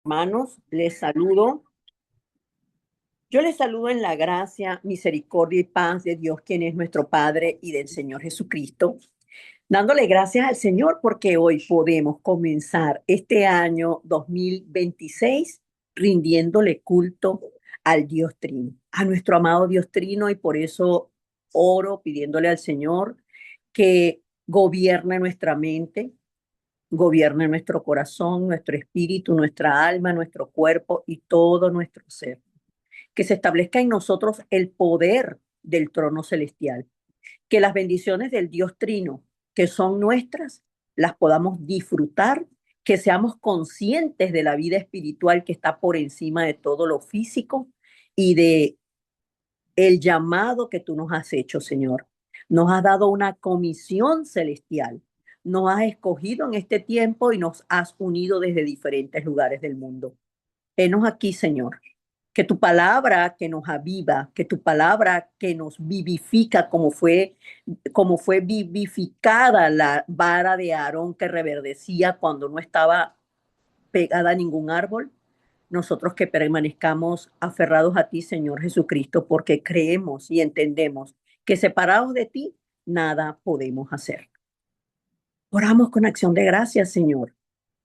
Hermanos, les saludo. Yo les saludo en la gracia, misericordia y paz de Dios, quien es nuestro Padre y del Señor Jesucristo, dándole gracias al Señor porque hoy podemos comenzar este año 2026 rindiéndole culto al Dios Trino, a nuestro amado Dios Trino, y por eso oro pidiéndole al Señor que gobierne nuestra mente, gobierne nuestro corazón, nuestro espíritu, nuestra alma, nuestro cuerpo y todo nuestro ser. Que se establezca en nosotros el poder del trono celestial. Que las bendiciones del Dios Trino, que son nuestras, las podamos disfrutar, que seamos conscientes de la vida espiritual que está por encima de todo lo físico y de el llamado que tú nos has hecho, Señor. Nos has dado una comisión celestial. Nos has escogido en este tiempo y nos has unido desde diferentes lugares del mundo. Henos aquí, Señor. Que tu palabra que nos aviva, que tu palabra que nos vivifica, como fue vivificada la vara de Aarón que reverdecía cuando no estaba pegada a ningún árbol, nosotros que permanezcamos aferrados a ti, Señor Jesucristo, porque creemos y entendemos que separados de ti, nada podemos hacer. Oramos con acción de gracias, Señor,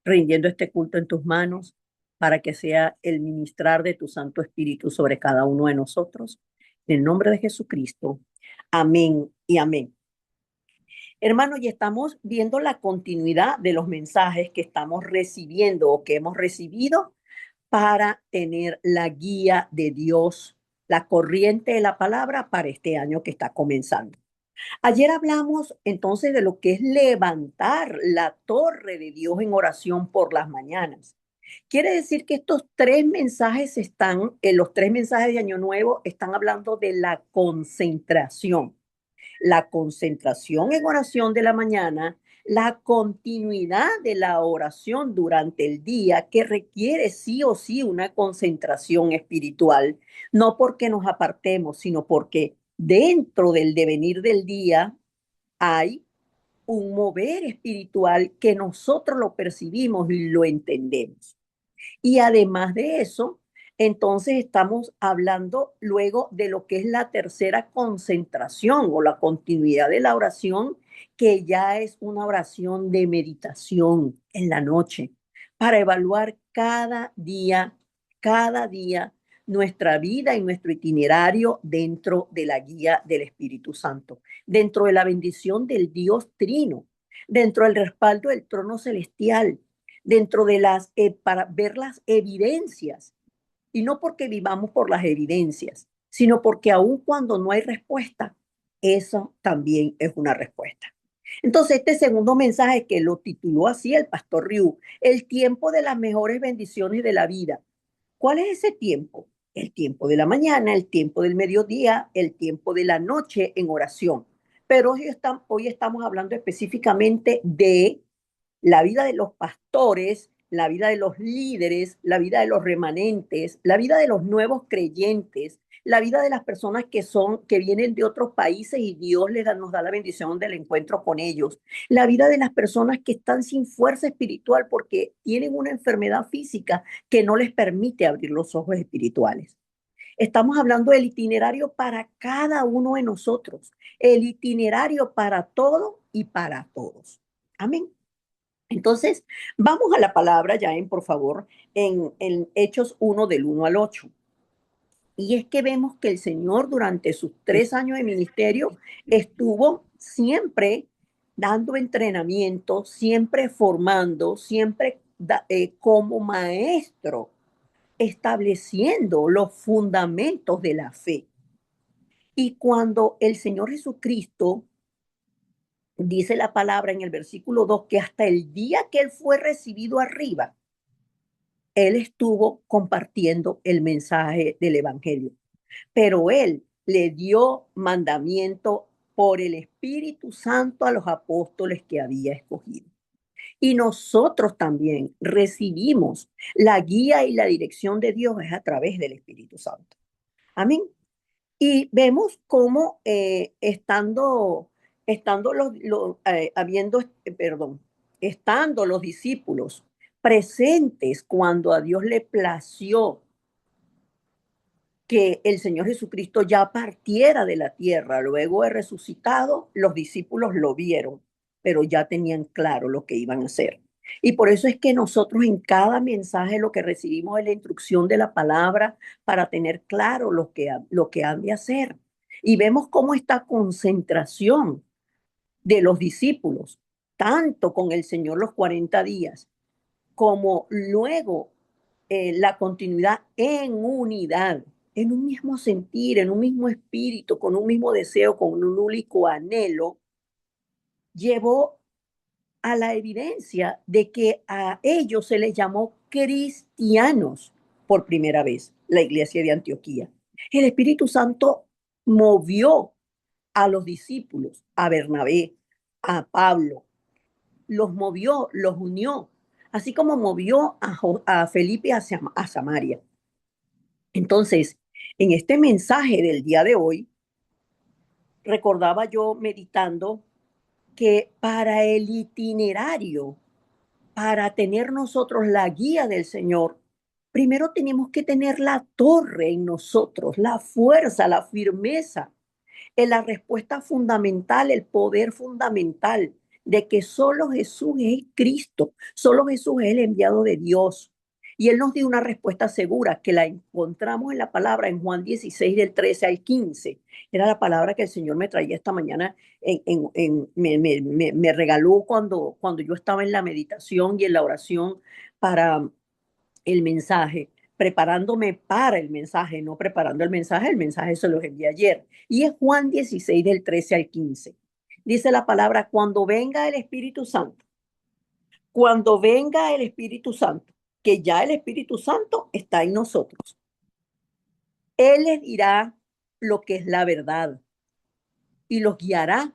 rindiendo este culto en tus manos para que sea el ministrar de tu Santo Espíritu sobre cada uno de nosotros. En el nombre de Jesucristo. Amén y amén. Hermanos, y estamos viendo la continuidad de los mensajes que estamos recibiendo o que hemos recibido para tener la guía de Dios, la corriente de la palabra para este año que está comenzando. Ayer hablamos entonces de lo que es levantar la torre de Dios en oración por las mañanas. Quiere decir que estos tres mensajes están, en los tres mensajes de Año Nuevo, están hablando de la concentración. La concentración en oración de la mañana, la continuidad de la oración durante el día, que requiere sí o sí una concentración espiritual, no porque nos apartemos, sino porque dentro del devenir del día hay un mover espiritual que nosotros lo percibimos y lo entendemos. Y además de eso, entonces estamos hablando luego de lo que es la tercera concentración o la continuidad de la oración, que ya es una oración de meditación en la noche, para evaluar cada día nuestra vida y nuestro itinerario dentro de la guía del Espíritu Santo, dentro de la bendición del Dios Trino, dentro del respaldo del trono celestial, dentro de para ver las evidencias, y no porque vivamos por las evidencias, sino porque aun cuando no hay respuesta, eso también es una respuesta. Entonces, este segundo mensaje que lo tituló así el pastor Ryu, el tiempo de las mejores bendiciones de la vida. ¿Cuál es ese tiempo? El tiempo de la mañana, el tiempo del mediodía, el tiempo de la noche en oración. Pero hoy estamos hablando específicamente de la vida de los pastores, la vida de los líderes, la vida de los remanentes, la vida de los nuevos creyentes, la vida de las personas que vienen de otros países y Dios nos da la bendición del encuentro con ellos, la vida de las personas que están sin fuerza espiritual porque tienen una enfermedad física que no les permite abrir los ojos espirituales. Estamos hablando del itinerario para cada uno de nosotros, el itinerario para todo y para todos. Amén. Entonces, vamos a la palabra, Jaén, por favor, en Hechos 1 del 1 al 8. Y es que vemos que el Señor durante sus 3 años de ministerio estuvo siempre dando entrenamiento, siempre formando, siempre como maestro, estableciendo los fundamentos de la fe. Y cuando el Señor Jesucristo dice la palabra en el versículo 2 que hasta el día que él fue recibido arriba, él estuvo compartiendo el mensaje del Evangelio, pero él le dio mandamiento por el Espíritu Santo a los apóstoles que había escogido. Y nosotros también recibimos la guía y la dirección de Dios es a través del Espíritu Santo. Amén. Y vemos cómo estando los discípulos presentes cuando a Dios le plació que el Señor Jesucristo ya partiera de la tierra, luego de resucitado, los discípulos lo vieron, pero ya tenían claro lo que iban a hacer. Y por eso es que nosotros en cada mensaje lo que recibimos es la instrucción de la palabra para tener claro lo que han de hacer. Y vemos cómo esta concentración de los discípulos, tanto con el Señor los 40 días, como luego la continuidad en unidad, en un mismo sentir, en un mismo espíritu, con un mismo deseo, con un único anhelo, llevó a la evidencia de que a ellos se les llamó cristianos por primera vez, la iglesia de Antioquía. El Espíritu Santo movió a los discípulos, a Bernabé, a Pablo, los movió, los unió, así como movió a Felipe a Samaria. Entonces, en este mensaje del día de hoy, recordaba yo meditando que para el itinerario, para tener nosotros la guía del Señor, primero tenemos que tener la torre en nosotros, la fuerza, la firmeza, en la respuesta fundamental, el poder fundamental de que solo Jesús es Cristo, solo Jesús es el enviado de Dios. Y Él nos dio una respuesta segura que la encontramos en la palabra en Juan 16 del 13 al 15. Era la palabra que el Señor me traía esta mañana, me regaló cuando yo estaba en la meditación y en la oración para el mensaje, preparándome para el mensaje, no preparando el mensaje se los envié ayer. Y es Juan 16 del 13 al 15. Dice la palabra, cuando venga el Espíritu Santo, que ya el Espíritu Santo está en nosotros, Él les dirá lo que es la verdad y los guiará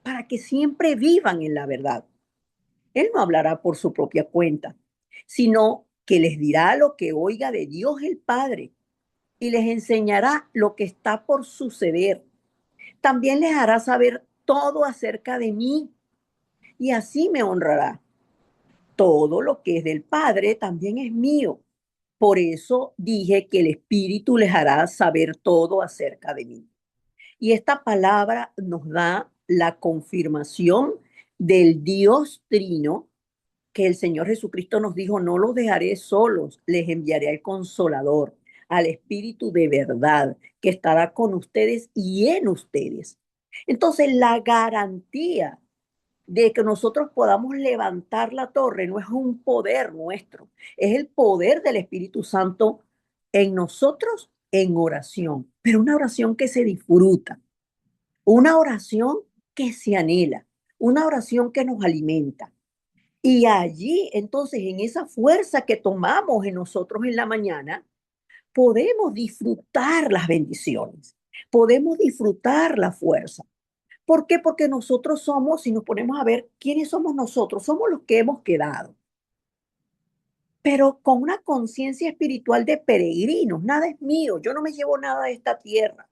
para que siempre vivan en la verdad. Él no hablará por su propia cuenta, sino que les dirá lo que oiga de Dios el Padre y les enseñará lo que está por suceder. También les hará saber todo acerca de mí y así me honrará. Todo lo que es del Padre también es mío. Por eso dije que el Espíritu les hará saber todo acerca de mí. Y esta palabra nos da la confirmación del Dios Trino, que el Señor Jesucristo nos dijo, no los dejaré solos, les enviaré al Consolador, al Espíritu de verdad, que estará con ustedes y en ustedes. Entonces, la garantía de que nosotros podamos levantar la torre no es un poder nuestro, es el poder del Espíritu Santo en nosotros en oración, pero una oración que se disfruta, una oración que se anhela, una oración que nos alimenta. Y allí, entonces, en esa fuerza que tomamos en nosotros en la mañana, podemos disfrutar las bendiciones, podemos disfrutar la fuerza. ¿Por qué? Porque nosotros somos, si nos ponemos a ver quiénes somos nosotros, somos los que hemos quedado, pero con una conciencia espiritual de peregrinos. Nada es mío, yo no me llevo nada de esta tierra.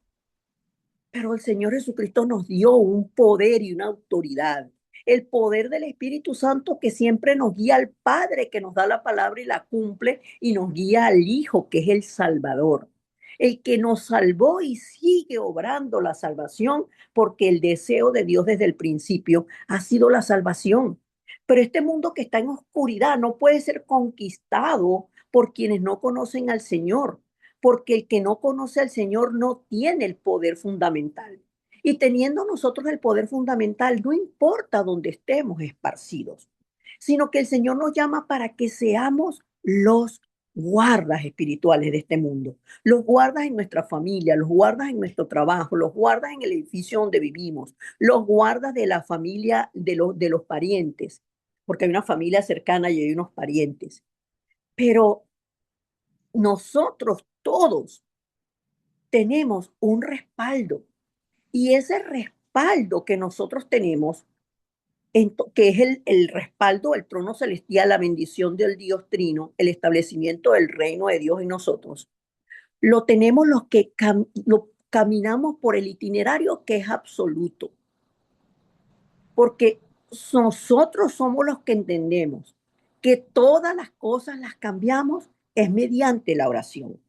Pero el Señor Jesucristo nos dio un poder y una autoridad. El poder del Espíritu Santo que siempre nos guía al Padre, que nos da la palabra y la cumple, y nos guía al Hijo, que es el Salvador. El que nos salvó y sigue obrando la salvación, porque el deseo de Dios desde el principio ha sido la salvación. Pero este mundo que está en oscuridad no puede ser conquistado por quienes no conocen al Señor, porque el que no conoce al Señor no tiene el poder fundamental. Y teniendo nosotros el poder fundamental, no importa dónde estemos esparcidos, sino que el Señor nos llama para que seamos los guardas espirituales de este mundo, los guardas en nuestra familia, los guardas en nuestro trabajo, los guardas en el edificio donde vivimos, los guardas de la familia, de los parientes, porque hay una familia cercana y hay unos parientes. Pero nosotros todos tenemos un respaldo y ese respaldo que nosotros tenemos, que es el respaldo del trono celestial, la bendición del Dios Trino, el establecimiento del reino de Dios en nosotros, lo tenemos los que lo caminamos por el itinerario que es absoluto, porque nosotros somos los que entendemos que todas las cosas las cambiamos es mediante la oración.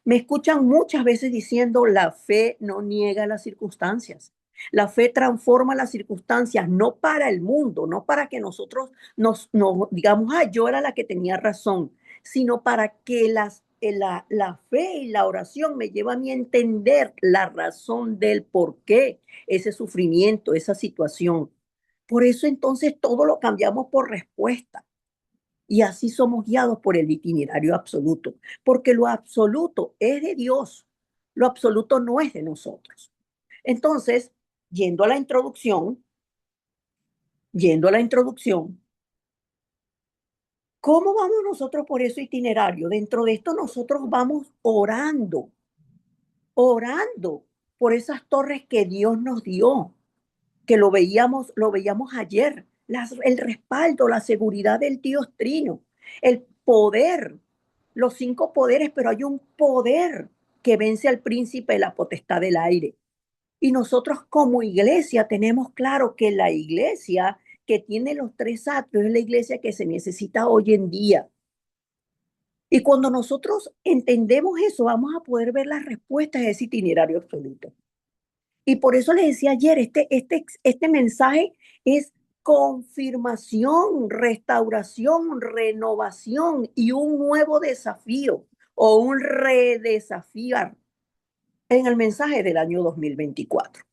Me escuchan muchas veces diciendo, la fe no niega las circunstancias. La fe transforma las circunstancias, no para el mundo, no para que nosotros nos digamos, ah, yo era la que tenía razón, sino para que la fe y la oración me llevan a mí a entender la razón del por qué ese sufrimiento, esa situación. Por eso entonces todo lo cambiamos por respuesta. Y así somos guiados por el itinerario absoluto, porque lo absoluto es de Dios, lo absoluto no es de nosotros. Entonces, yendo a la introducción, yendo a la introducción, ¿cómo vamos nosotros por ese itinerario? Dentro de esto nosotros vamos orando, orando por esas torres que Dios nos dio, que lo veíamos ayer, el respaldo, la seguridad del Dios Trino, el poder, los 5 poderes, pero hay un poder que vence al príncipe de la potestad del aire. Y nosotros como iglesia tenemos claro que la iglesia que tiene los 3 atrios es la iglesia que se necesita hoy en día. Y cuando nosotros entendemos eso, vamos a poder ver las respuestas de ese itinerario absoluto. Y por eso les decía ayer, este mensaje es confirmación, restauración, renovación y un nuevo desafío o un redesafiar en el mensaje del año 2024.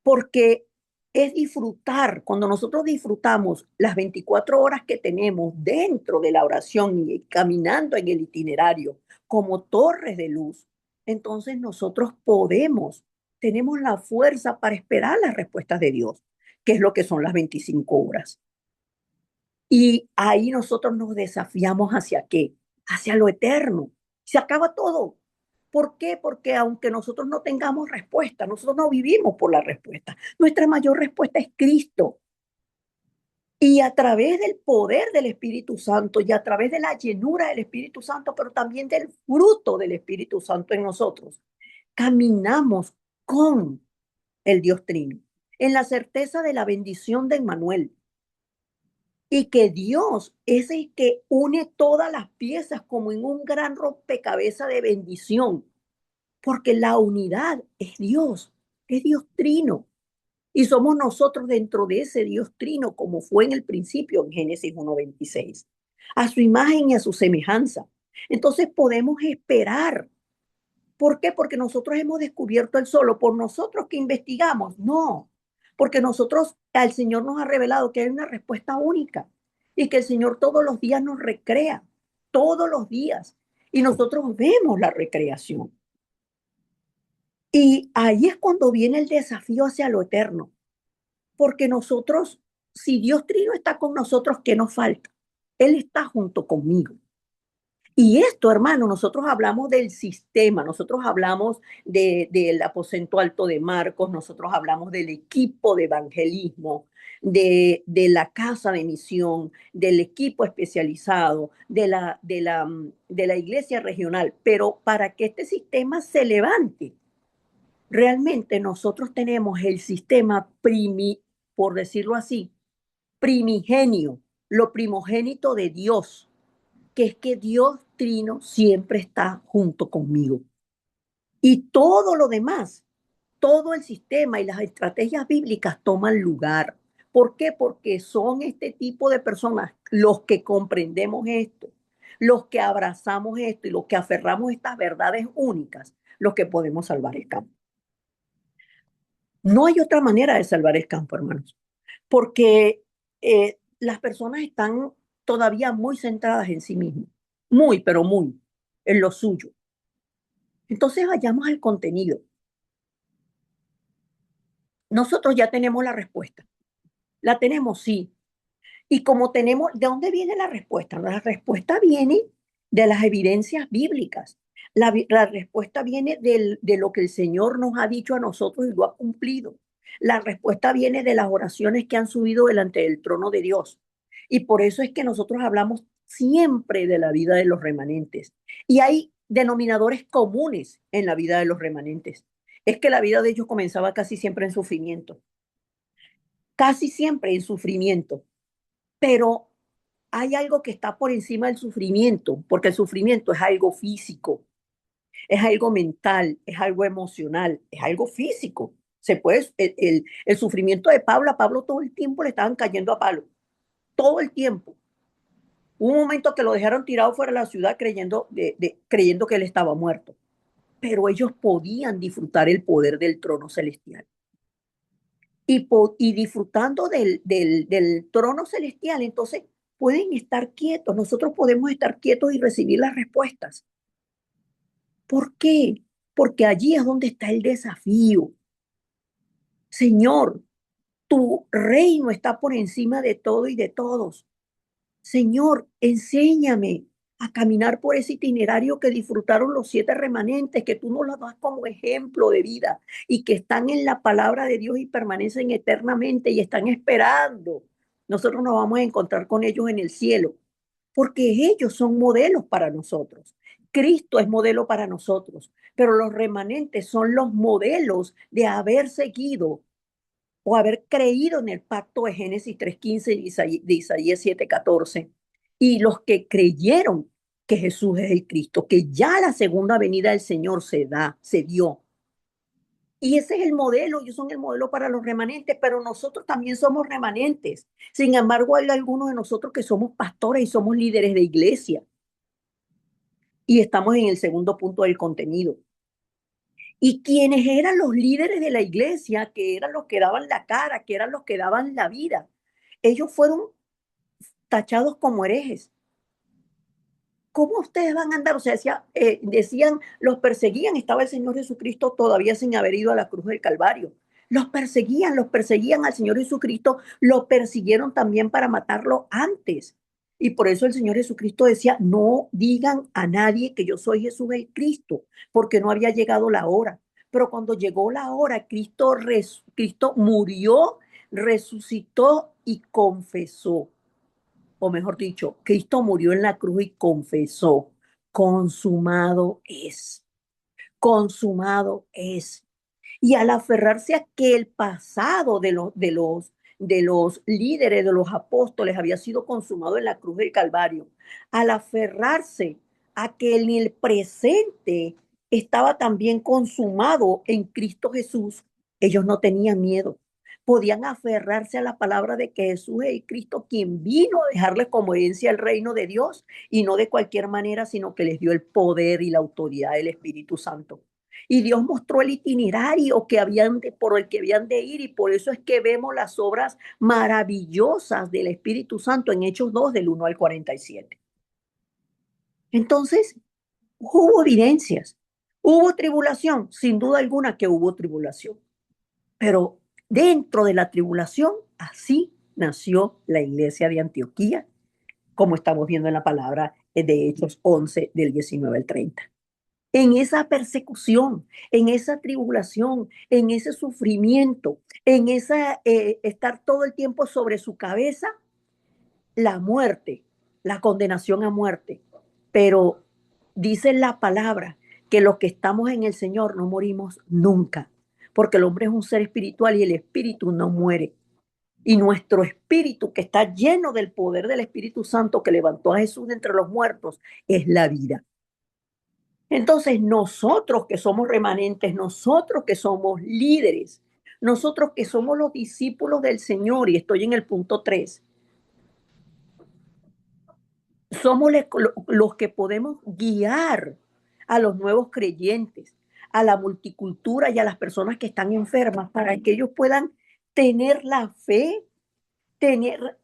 Porque es disfrutar, cuando nosotros disfrutamos las 24 horas que tenemos dentro de la oración y caminando en el itinerario como torres de luz, entonces nosotros tenemos la fuerza para esperar las respuestas de Dios, que es lo que son las 25 horas. Y ahí nosotros nos desafiamos hacia qué, hacia lo eterno. Se acaba todo. ¿Por qué? Porque aunque nosotros no tengamos respuesta, nosotros no vivimos por la respuesta. Nuestra mayor respuesta es Cristo. Y a través del poder del Espíritu Santo y a través de la llenura del Espíritu Santo, pero también del fruto del Espíritu Santo en nosotros, caminamos con el Dios Trino, en la certeza de la bendición de Emmanuel. Y que Dios es el que une todas las piezas como en un gran rompecabezas de bendición, porque la unidad es Dios Trino. Y somos nosotros dentro de ese Dios Trino, como fue en el principio en Génesis 1:26, a su imagen y a su semejanza. Entonces podemos esperar. ¿Por qué? Porque nosotros hemos descubierto el solo, por nosotros que investigamos, no, porque nosotros, el Señor nos ha revelado que hay una respuesta única y que el Señor todos los días nos recrea, todos los días, y nosotros vemos la recreación. Y ahí es cuando viene el desafío hacia lo eterno, porque nosotros, si Dios Trino está con nosotros, ¿qué nos falta? Él está junto conmigo. Y esto, hermano, nosotros hablamos del sistema, nosotros hablamos del aposento alto de Marcos, nosotros hablamos del equipo de evangelismo, de la casa de misión, del equipo especializado, de la iglesia regional. Pero para que este sistema se levante, realmente nosotros tenemos el sistema por decirlo así, primigenio, lo primogénito de Dios, que es que Dios Trino siempre está junto conmigo. Y todo lo demás, todo el sistema y las estrategias bíblicas toman lugar. ¿Por qué? Porque son este tipo de personas los que comprendemos esto, los que abrazamos esto y los que aferramos estas verdades únicas, los que podemos salvar el campo. No hay otra manera de salvar el campo, hermanos, porque las personas están todavía muy centradas en sí mismas, muy, pero muy, en lo suyo. Entonces vayamos al contenido. Nosotros ya tenemos la respuesta. La tenemos, sí. Y como tenemos, ¿de dónde viene la respuesta? La respuesta viene de las evidencias bíblicas. La respuesta viene de lo que el Señor nos ha dicho a nosotros y lo ha cumplido. La respuesta viene de las oraciones que han subido delante del trono de Dios. Y por eso es que nosotros hablamos siempre de la vida de los remanentes. Y hay denominadores comunes en la vida de los remanentes. Es que la vida de ellos comenzaba casi siempre en sufrimiento. Casi siempre en sufrimiento. Pero hay algo que está por encima del sufrimiento, porque el sufrimiento es algo físico, es algo mental, es algo emocional, es algo físico. Se puede, el sufrimiento de Pablo, a Pablo todo el tiempo le estaban cayendo a palo, todo el tiempo. Hubo un momento que lo dejaron tirado fuera de la ciudad creyendo que él estaba muerto, pero ellos podían disfrutar el poder del trono celestial. Y disfrutando del trono celestial, entonces pueden estar quietos. Nosotros podemos estar quietos y recibir las respuestas. ¿Por qué? Porque allí es donde está el desafío. Señor, tu reino está por encima de todo y de todos. Señor, enséñame a caminar por ese itinerario que disfrutaron los 7 remanentes, que tú nos lo das como ejemplo de vida y que están en la palabra de Dios y permanecen eternamente y están esperando. Nosotros nos vamos a encontrar con ellos en el cielo, porque ellos son modelos para nosotros. Cristo es modelo para nosotros, pero los remanentes son los modelos de haber seguido o haber creído en el pacto de Génesis 3:15 y de Isaías 7:14. Y los que creyeron que Jesús es el Cristo, que ya la segunda venida del Señor se dio. Y ese es el modelo, ellos son el modelo para los remanentes, pero nosotros también somos remanentes. Sin embargo, hay algunos de nosotros que somos pastores y somos líderes de iglesia. Y estamos en el segundo punto del contenido. Y quienes eran los líderes de la iglesia, que eran los que daban la cara, que eran los que daban la vida, ellos fueron tachados como herejes. ¿Cómo ustedes van a andar? O sea, decían, los perseguían, estaba el Señor Jesucristo todavía sin haber ido a la cruz del Calvario. Los perseguían al Señor Jesucristo, lo persiguieron también para matarlo antes. Y por eso el Señor Jesucristo decía, no digan a nadie que yo soy Jesús el Cristo, porque no había llegado la hora. Pero cuando llegó la hora, Cristo murió, resucitó y confesó, o mejor dicho, Cristo murió en la cruz y confesó, consumado es, consumado es. Y al aferrarse a que el pasado de los líderes, de los apóstoles, había sido consumado en la cruz del Calvario, al aferrarse a que en el presente estaba también consumado en Cristo Jesús, ellos no tenían miedo. Podían aferrarse a la palabra de que Jesús es el Cristo quien vino a dejarles como herencia el reino de Dios y no de cualquier manera, sino que les dio el poder y la autoridad del Espíritu Santo. Y Dios mostró el itinerario por el que habían de ir, y por eso es que vemos las obras maravillosas del Espíritu Santo en Hechos 2 del 1 al 47. Entonces, hubo evidencias, hubo tribulación, sin duda alguna que hubo tribulación, pero dentro de la tribulación, así nació la iglesia de Antioquía, como estamos viendo en la palabra de Hechos 11 del 19 al 30. En esa persecución, en esa tribulación, en ese sufrimiento, en esa estar todo el tiempo sobre su cabeza, la muerte, la condenación a muerte. Pero dice la palabra que los que estamos en el Señor no morimos nunca, porque el hombre es un ser espiritual y el espíritu no muere. Y nuestro espíritu, que está lleno del poder del Espíritu Santo que levantó a Jesús de entre los muertos, es la vida. Entonces, nosotros que somos remanentes, nosotros que somos líderes, nosotros que somos los discípulos del Señor, y estoy en el punto 3, somos los que podemos guiar a los nuevos creyentes, a la multicultura y a las personas que están enfermas para que ellos puedan tener la fe, tener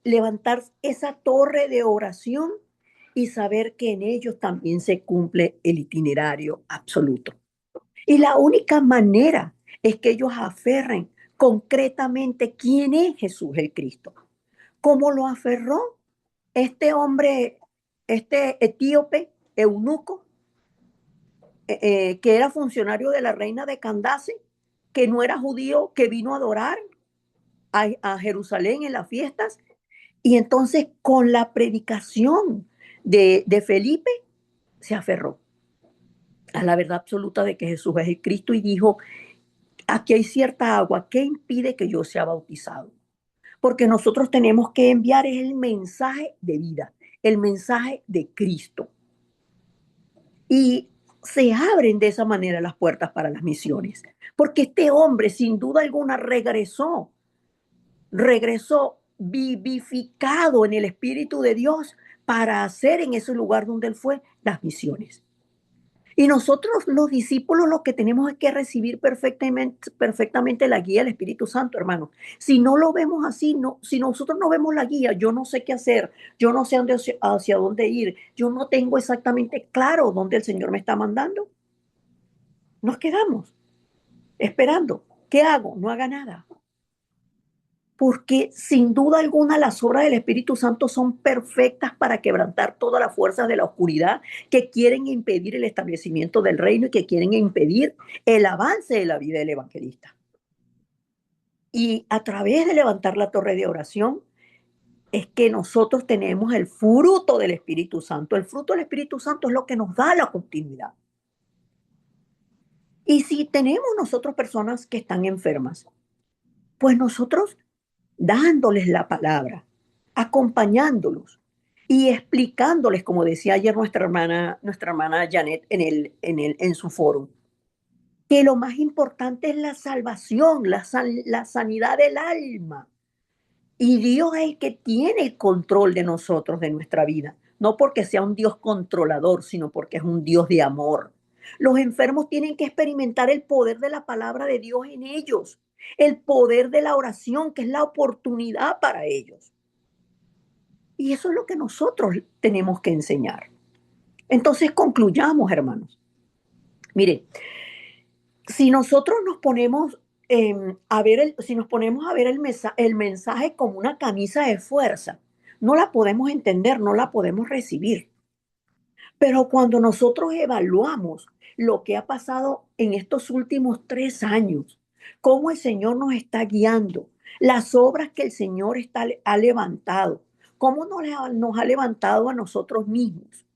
levantar esa torre de oración y saber que en ellos también se cumple el itinerario absoluto. Y la única manera es que ellos aferren concretamente quién es Jesús el Cristo. ¿Cómo lo aferró este hombre, este etíope, eunuco, que era funcionario de la reina de Candace, que no era judío, que vino a adorar a Jerusalén en las fiestas? Y entonces con la predicación de Felipe se aferró a la verdad absoluta de que Jesús es el Cristo y dijo, aquí hay cierta agua, ¿qué impide que yo sea bautizado? porque nosotros tenemos que enviar el mensaje de vida, el mensaje de Cristo. Y se abren de esa manera las puertas para las misiones, porque este hombre sin duda alguna regresó vivificado en el Espíritu de Dios para hacer en ese lugar donde él fue las misiones. Y nosotros los discípulos lo que tenemos es que recibir perfectamente la guía del Espíritu Santo, hermano. Si no lo vemos así, no, si nosotros no vemos la guía, yo no sé qué hacer, yo no sé hacia dónde ir, yo no tengo exactamente claro dónde el Señor me está mandando. Nos quedamos esperando. ¿Qué hago? No haga nada. Porque sin duda alguna las obras del Espíritu Santo son perfectas para quebrantar todas las fuerzas de la oscuridad que quieren impedir el establecimiento del reino y que quieren impedir el avance de la vida del evangelista. Y a través de levantar la torre de oración es que nosotros tenemos el fruto del Espíritu Santo. El fruto del Espíritu Santo es lo que nos da la continuidad. Y si tenemos nosotros personas que están enfermas, pues nosotros dándoles la palabra, acompañándolos y explicándoles, como decía ayer nuestra hermana Janet en su foro, que lo más importante es la salvación, la sanidad del alma. Y Dios es el que tiene el control de nosotros, de nuestra vida. No porque sea un Dios controlador, sino porque es un Dios de amor. Los enfermos tienen que experimentar el poder de la palabra de Dios en ellos, el poder de la oración, que es la oportunidad para ellos. Y eso es lo que nosotros tenemos que enseñar. Entonces concluyamos, hermanos. Mire, si nosotros nos ponemos si nos ponemos a ver el mensaje como una camisa de fuerza, no la podemos entender, no la podemos recibir. Pero cuando nosotros evaluamos lo que ha pasado en estos últimos 3 años, cómo el Señor nos está guiando, las obras que el Señor ha levantado, cómo nos ha levantado a nosotros mismos.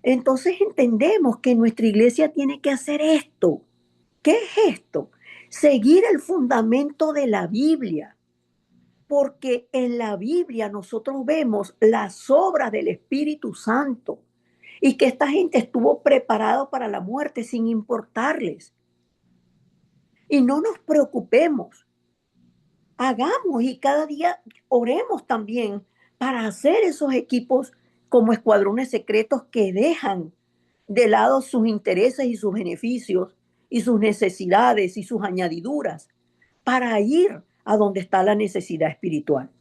Entonces entendemos que nuestra iglesia tiene que hacer esto. ¿Qué es esto? Seguir el fundamento de la Biblia, porque en la Biblia nosotros vemos las obras del Espíritu Santo y que esta gente estuvo preparada para la muerte sin importarles. Y no nos preocupemos, hagamos y cada día oremos también para hacer esos equipos como escuadrones secretos que dejan de lado sus intereses y sus beneficios y sus necesidades y sus añadiduras para ir a donde está la necesidad espiritual.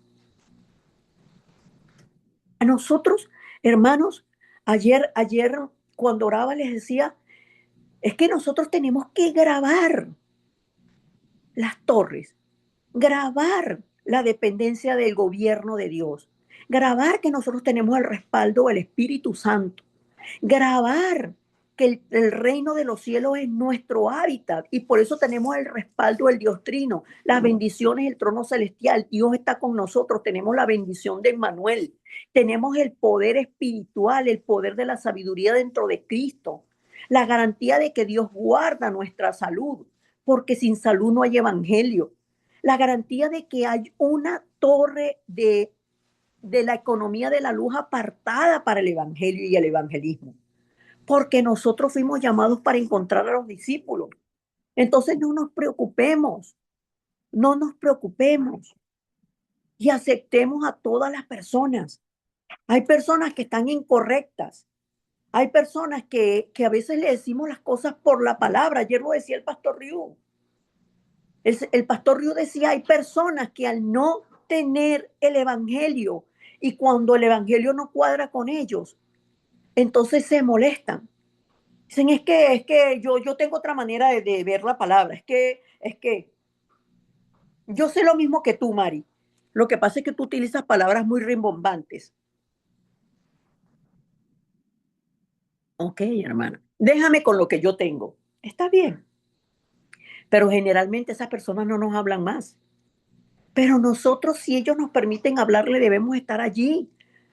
A nosotros, hermanos, ayer cuando oraba les decía, es que nosotros tenemos que grabar las torres, grabar la dependencia del gobierno de Dios, grabar que nosotros tenemos el respaldo del Espíritu Santo, grabar que el reino de los cielos es nuestro hábitat y por eso tenemos el respaldo del Dios Trino, las bendiciones del trono celestial. Dios está con nosotros, tenemos la bendición de Emmanuel, tenemos el poder espiritual, el poder de la sabiduría dentro de Cristo, la garantía de que Dios guarda nuestra salud, porque sin salud no hay evangelio, la garantía de que hay una torre de la economía de la luz apartada para el evangelio y el evangelismo, porque nosotros fuimos llamados para encontrar a los discípulos. Entonces no nos preocupemos, no nos preocupemos y aceptemos a todas las personas. Hay personas que están incorrectas, hay personas que a veces le decimos las cosas por la palabra. Ayer lo decía el pastor Ryu. El pastor Ryu decía, hay personas que al no tener el evangelio y cuando el evangelio no cuadra con ellos, entonces se molestan. Dicen, es que yo tengo otra manera de ver la palabra. Es que yo sé lo mismo que tú, Mari. Lo que pasa es que tú utilizas palabras muy rimbombantes. Ok, hermana, déjame con lo que yo tengo. Está bien. Pero generalmente esas personas no nos hablan más. Pero nosotros, si ellos nos permiten hablarle, debemos estar allí.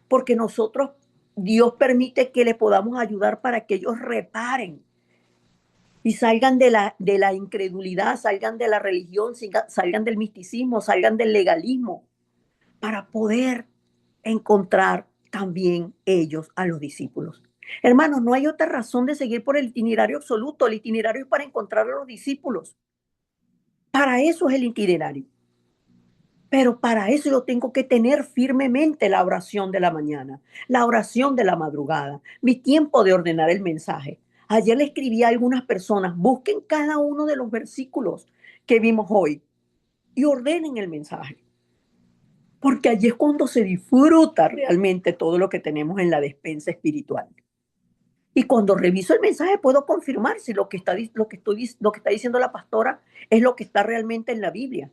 Porque nosotros, Dios permite que le podamos ayudar para que ellos reparen y salgan de la incredulidad, salgan de la religión, salgan del misticismo, salgan del legalismo para poder encontrar también ellos a los discípulos. Hermanos, no hay otra razón de seguir por el itinerario absoluto. El itinerario es para encontrar a los discípulos. Para eso es el itinerario. Pero para eso yo tengo que tener firmemente la oración de la mañana, la oración de la madrugada, mi tiempo de ordenar el mensaje. Ayer le escribí a algunas personas, busquen cada uno de los versículos que vimos hoy y ordenen el mensaje. Porque allí es cuando se disfruta realmente todo lo que tenemos en la despensa espiritual. Y cuando reviso el mensaje puedo confirmar si lo que está diciendo la pastora es lo que está realmente en la Biblia.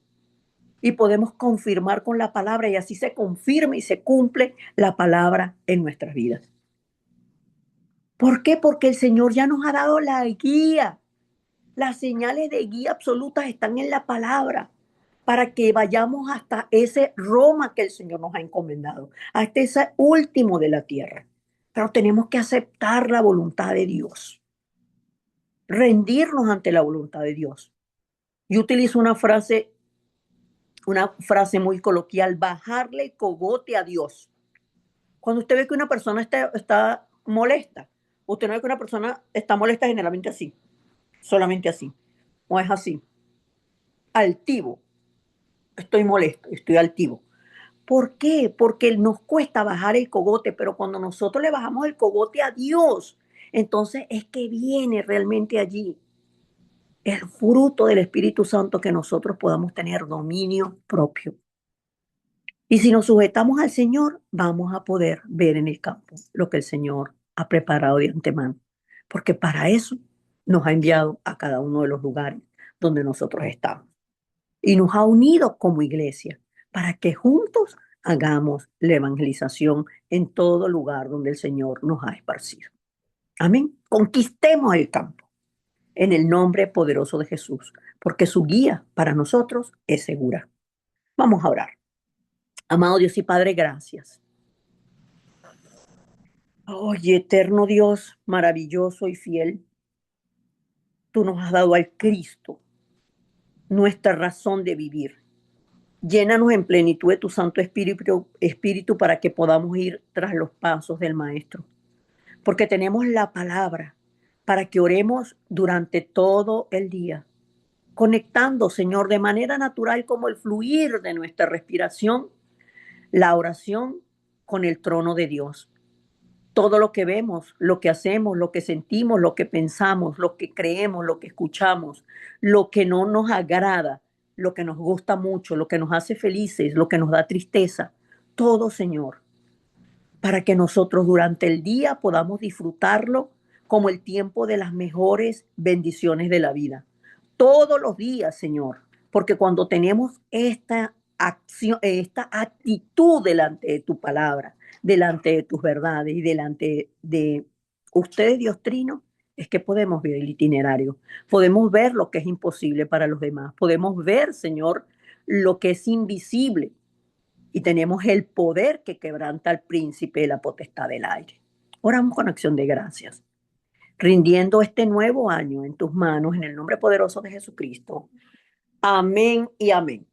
Y podemos confirmar con la palabra y así se confirma y se cumple la palabra en nuestras vidas. ¿Por qué? Porque el Señor ya nos ha dado la guía. Las señales de guía absolutas están en la palabra para que vayamos hasta ese Roma que el Señor nos ha encomendado, hasta ese último de la tierra. Pero tenemos que aceptar la voluntad de Dios, rendirnos ante la voluntad de Dios. Yo utilizo una frase muy coloquial, bajarle el cogote a Dios. Cuando usted ve que una persona está molesta, usted no ve que una persona está molesta generalmente así, solamente así, o es así, altivo, estoy molesto, estoy altivo. ¿Por qué? Porque nos cuesta bajar el cogote, pero cuando nosotros le bajamos el cogote a Dios, entonces es que viene realmente allí el fruto del Espíritu Santo que nosotros podamos tener dominio propio. Y si nos sujetamos al Señor, vamos a poder ver en el campo lo que el Señor ha preparado de antemano, porque para eso nos ha enviado a cada uno de los lugares donde nosotros estamos y nos ha unido como iglesia para que juntos hagamos la evangelización en todo lugar donde el Señor nos ha esparcido. Amén. Conquistemos el campo en el nombre poderoso de Jesús, porque su guía para nosotros es segura. Vamos a orar. Amado Dios y Padre, gracias. Oye, eterno Dios, maravilloso y fiel, tú nos has dado al Cristo, nuestra razón de vivir. Llénanos en plenitud de tu Santo Espíritu para que podamos ir tras los pasos del Maestro. Porque tenemos la palabra para que oremos durante todo el día, conectando, Señor, de manera natural como el fluir de nuestra respiración, la oración con el trono de Dios. Todo lo que vemos, lo que hacemos, lo que sentimos, lo que pensamos, lo que creemos, lo que escuchamos, lo que no nos agrada, lo que nos gusta mucho, lo que nos hace felices, lo que nos da tristeza, todo, Señor, para que nosotros durante el día podamos disfrutarlo como el tiempo de las mejores bendiciones de la vida. Todos los días, Señor, porque cuando tenemos esta acción, esta actitud delante de tu palabra, delante de tus verdades y delante de ustedes, Dios Trino, es que podemos ver el itinerario, podemos ver lo que es imposible para los demás, podemos ver, Señor, lo que es invisible y tenemos el poder que quebranta al príncipe de la potestad del aire. Oramos con acción de gracias, rindiendo este nuevo año en tus manos, en el nombre poderoso de Jesucristo. Amén y amén.